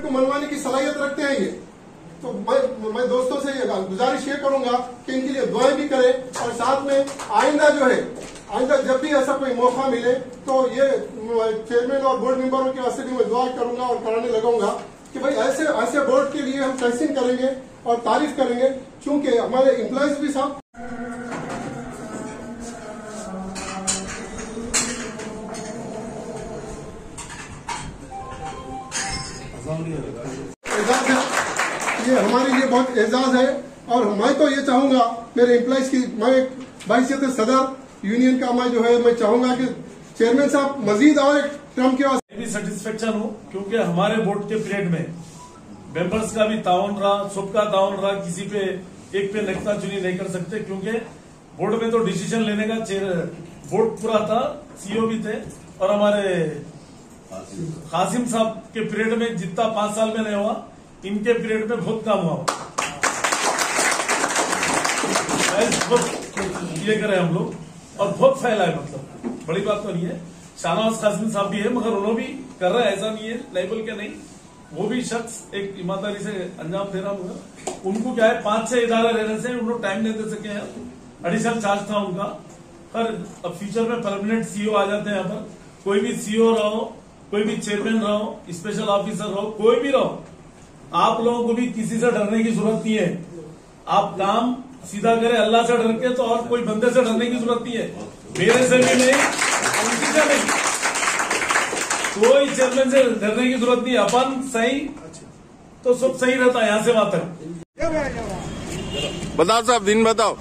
Management को मनवाने की सलाहियत रखते हैं ये। तो मैं दोस्तों से गुजारिश ये करूंगा कि इनके लिए दुआएं भी करें और साथ में आइंदा जब भी ऐसा कोई मौका मिले तो ये चेयरमैन और बोर्ड मेंबरों की वजह से मैं दुआ करूंगा और कराने लगाऊंगा कि भाई ऐसे बोर्ड के लिए हम तहसीन करेंगे और तारीफ करेंगे, क्योंकि हमारे एम्प्लॉयज भी साहब एजाज है, ये हमारे लिए बहुत एजाज है। और मैं तो ये चाहूंगा मेरे एम्प्लॉयज की, मैं बाइसियत सदर यूनियन का मैं जो है मैं चाहूंगा कि चेयरमैन साहब मजीद और एक टर्म के वास्ते भी सेटिस्फेक्शन हो, क्योंकि हमारे बोर्ड के पीरियड में मेंबर्स का भी ताउन रहा, सबका ताउन रहा, किसी पे एक पे नकता चुनी नहीं कर सकते, क्योंकि बोर्ड में तो डिसीजन लेने का बोर्ड पूरा था, सीईओ भी थे। और हमारे कासिम साहब के पीरियड में जितना 5 साल में नहीं हुआ, इनके पीरियड में बहुत काम हुआ। ये करे हम लोग और बहुत फैला है, मतलब बड़ी बात तो नहीं है। शाहनवाज कासिम साहब भी है, मगर उन्होंने भी कर रहे हैं, ऐसा नहीं है लेवल के नहीं। वो भी शख्स एक ईमानदारी से अंजाम दे रहा होगा। उनको क्या है 5-6 इदारे रहने से उनको टाइम नहीं दे सके हैं, एडिशनल चार्ज था उनका। पर अब फ्यूचर में परमानेंट सीईओ आ जाते हैं यहाँ पर। कोई भी सीईओ रहो, कोई भी चेयरमैन रहो, स्पेशल ऑफिसर रहो, कोई भी रहो, आप लोगों को भी किसी से डरने की जरूरत नहीं है। आप काम सीधा करें अल्लाह से डर के, तो और कोई बंदे से डरने की जरूरत नहीं है। मेरे से भी नहीं, किसी से नहीं, कोई चेयरमैन से डरने की जरूरत नहीं। अपन सही तो सब सही रहता है यहाँ से वहां तक। बताओ साहब, दिन बताओ।